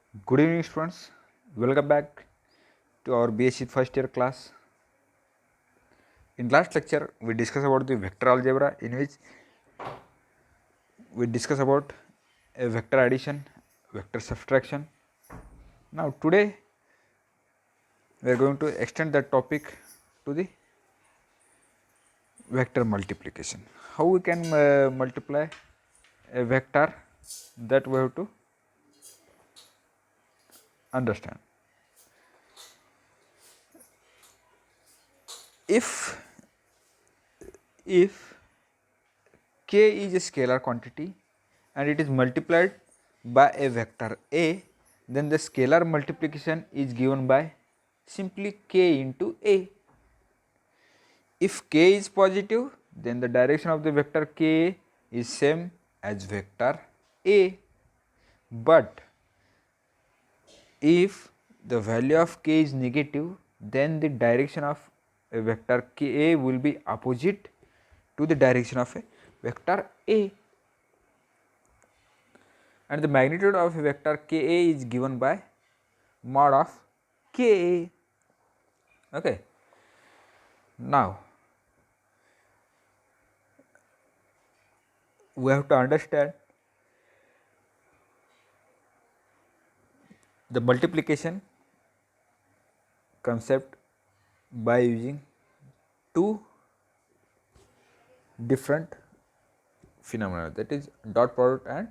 Good evening, students. Welcome back to our BSc first year class. In last lecture, we discussed about the vector algebra, in which we discussed about a vector addition, vector subtraction. Now, today we are going to extend that topic to the vector multiplication. How we can multiply a vector, that we have to understand. If if k is a scalar quantity and it is multiplied by a vector a, then the scalar multiplication is given by simply k into a. If k is positive, then the direction of the vector k is same as vector a. But if the value of k is negative, then the direction of a vector k will be opposite to the direction of a vector a. And the magnitude of a vector ka is given by mod of ka. Okay. Now, we have to understand the multiplication concept by using two different phenomena, that is dot product and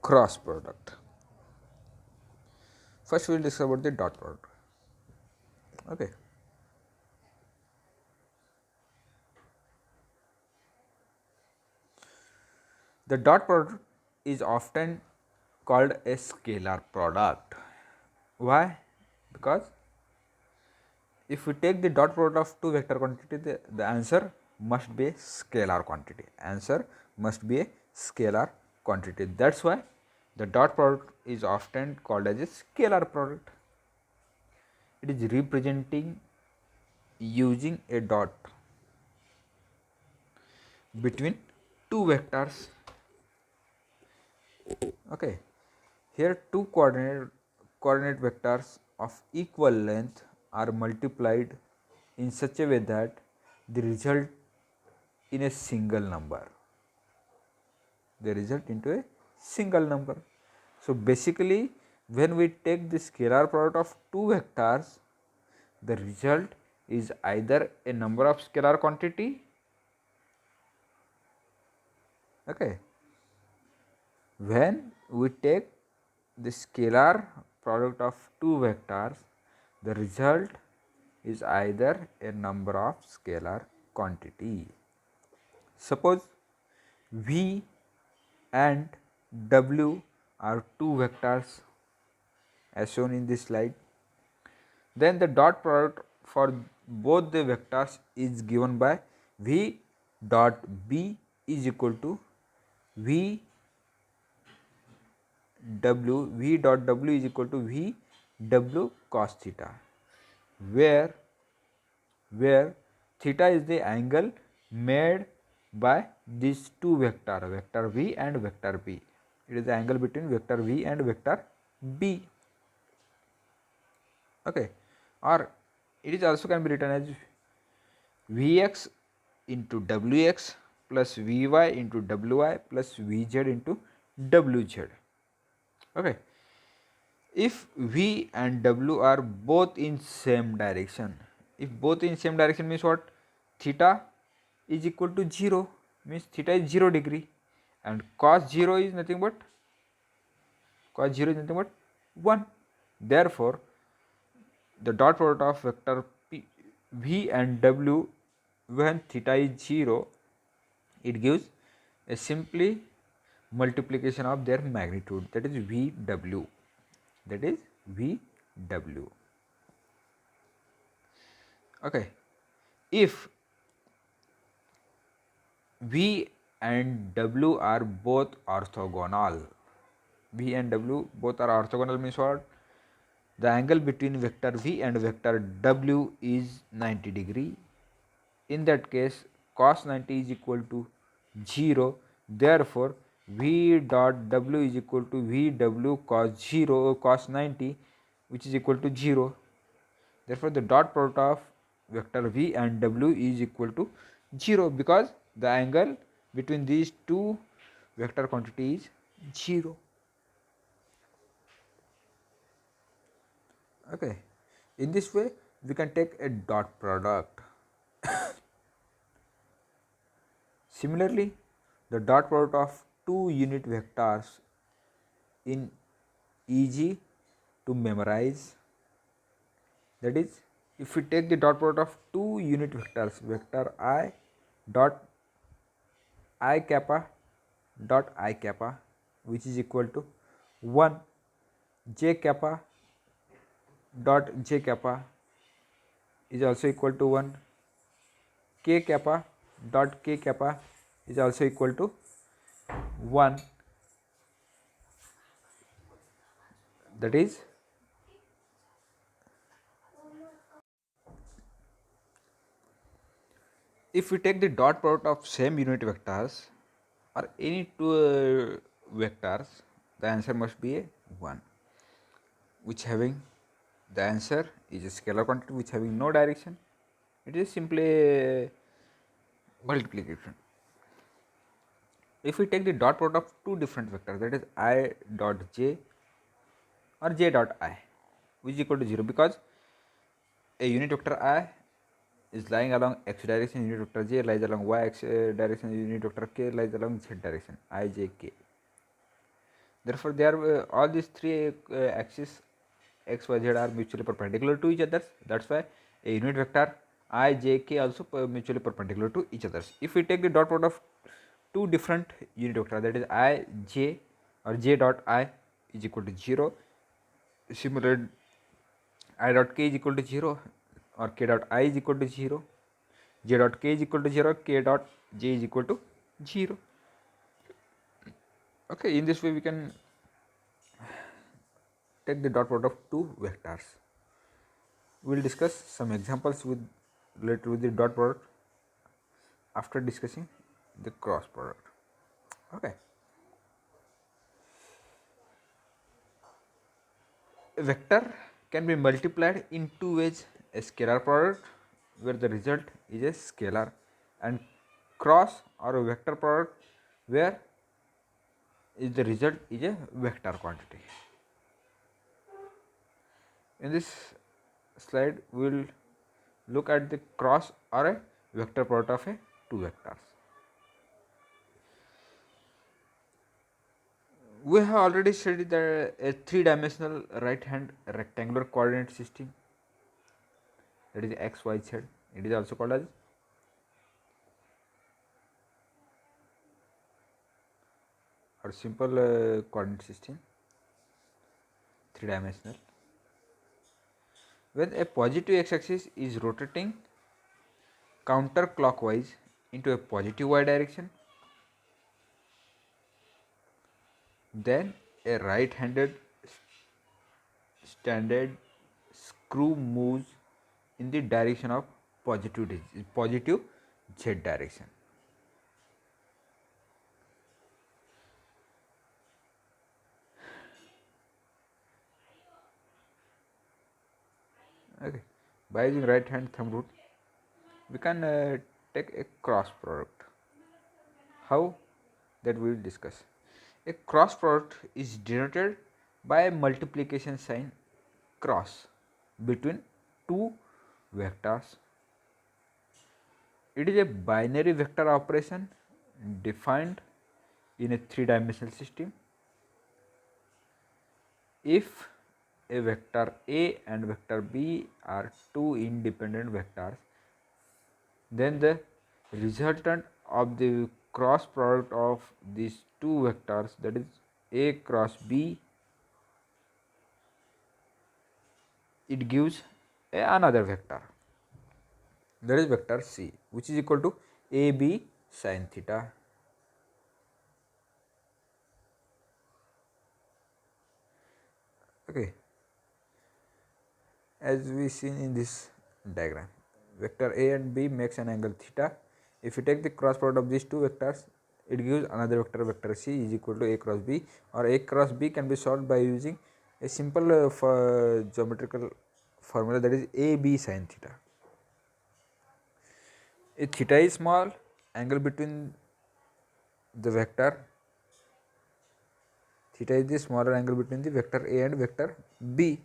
cross product. First, we will discuss about the dot product. Okay. The dot product is often called a scalar product. Why? Because if we take the dot product of two vector quantity, the answer must be a scalar quantity. Answer must be a scalar quantity. That's why the dot product is often called as a scalar product. It is representing using a dot between two vectors. Okay, here two coordinate vectors of equal length are multiplied in such a way that they result in a single number. They result into a single number. So basically, when we take the scalar product of two vectors, the result is either a number of scalar quantity. Okay, when we take the scalar product of two vectors, the result is either a number of scalar quantity. Suppose v and w are two vectors as shown in this slide, then the dot product for both the vectors is given by v dot b is equal to v dot w is equal to v w cos theta, where theta is the angle made by these two vector v and vector b. It is the angle between vector v and vector b. Okay, or it is also can be written as vx into wx plus vy into wy plus vz into wz. Okay, if v and w are both in same direction, if both in same direction means what? Theta is equal to 0, means theta is 0 degree, and cos 0 is nothing but 1. Therefore, the dot product of vector v and w when theta is 0, it gives a simply multiplication of their magnitude, that is vw, that is vw. Okay, if v and w are both orthogonal, v and w both are orthogonal means what? The angle between vector v and vector w is 90 degree. In that case, cos 90 is equal to 0. Therefore, v dot w is equal to vw cos 0 cos 90, which is equal to 0. Therefore the dot product of vector v and w is equal to 0 because the angle between these two vector quantity is 0. Okay, in this way we can take a dot product. Similarly, the dot product of two unit vectors in easy to memorize. That is, if we take the dot product of two unit vectors, vector I dot I kappa dot I kappa, which is equal to 1, j kappa dot j kappa is also equal to 1, k kappa dot k kappa is also equal to 1. That is, if we take the dot product of same unit vectors or any two vectors, the answer must be a 1, which having the answer is a scalar quantity which having no direction. It is simply a multiplication. If we take the dot product of two different vectors, that is I dot j or j dot I, which is equal to 0 because a unit vector I is lying along x direction, unit vector j lies along y x direction, unit vector k lies along z direction, I j k. Therefore, they are all these three axes x y z are mutually perpendicular to each other. That's why a unit vector I j k also mutually perpendicular to each other. If we take the dot product of two different unit vectors, that is I j or j dot I is equal to 0. Similarly, I dot k is equal to 0 or k dot I is equal to 0. J dot k is equal to 0, k dot j is equal to 0. Okay, in this way we can take the dot product of two vectors. We will discuss some examples related with the dot product after discussing the cross product. Okay. A vector can be multiplied in two ways: a scalar product where the result is a scalar, and cross or a vector product where the result is a vector quantity. In this slide we will look at the cross or a vector product of a two vectors. We have already studied a three-dimensional right-hand rectangular coordinate system, that is x, y, z. It is also called as or simple coordinate system, three-dimensional. When a positive x-axis is rotating counterclockwise into a positive y direction, then a right-handed standard screw moves in the direction of positive z direction. Okay, by using right hand thumb rule we can take a cross product. How? That we will discuss. A cross product is denoted by a multiplication sign cross between two vectors. It is a binary vector operation defined in a three-dimensional system. If a vector A and vector B are two independent vectors, then the resultant of the cross product of these two vectors, that is A cross B, it gives another vector, that is vector C, which is equal to AB sin theta. Okay, as we seen in this diagram, vector A and B makes an angle theta. If you take the cross product of these two vectors, it gives another vector, vector c is equal to a cross b, or a cross b can be solved by using a simple geometrical formula, that is a b sin theta. If theta is small, angle between the vector, theta is the smaller angle between the vector a and vector b.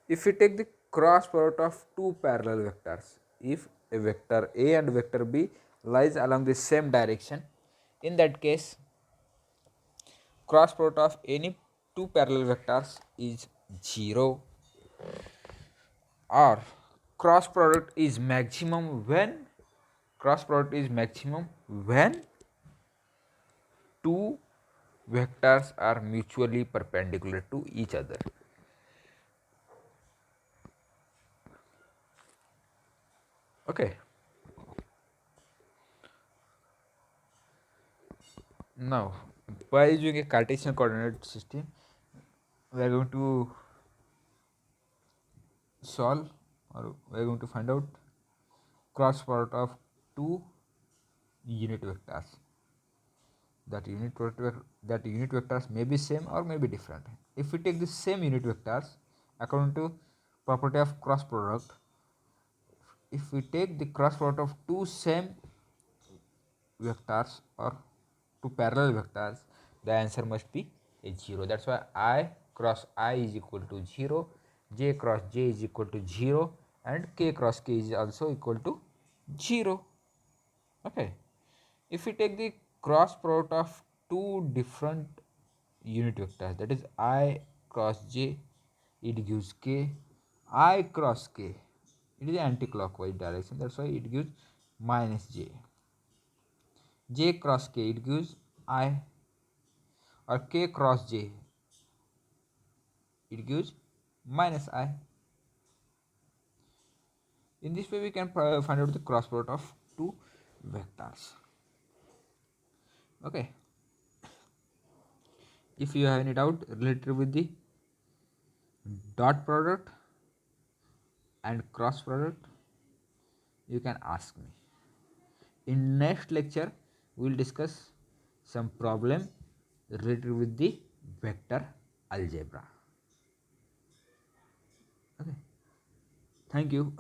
If we take the cross product of two parallel vectors, if a vector a and vector b lies along the same direction, in that case cross product of any two parallel vectors is 0, or cross product is maximum when two vectors are mutually perpendicular to each other. Okay. Now, by using a Cartesian coordinate system, we are going to solve, or we are going to find out cross product of two unit vectors. That unit vectors may be same or may be different. If we take the same unit vectors, according to property of cross product, if we take the cross product of two same vectors or two parallel vectors, the answer must be a 0. That's why I cross I is equal to 0, j cross j is equal to 0, and k cross k is also equal to 0. Okay. If we take the cross product of two different unit vectors, that is I cross j, it gives k. I cross k, it is anti-clockwise direction, that's why it gives minus j. J cross k, it gives I, or k cross j, it gives minus I. In this way we can find out the cross product of two vectors. Okay. If you have any doubt related with the dot product and cross product, you can ask me. In next lecture, we will discuss some problem related with the vector algebra. Okay. Thank you.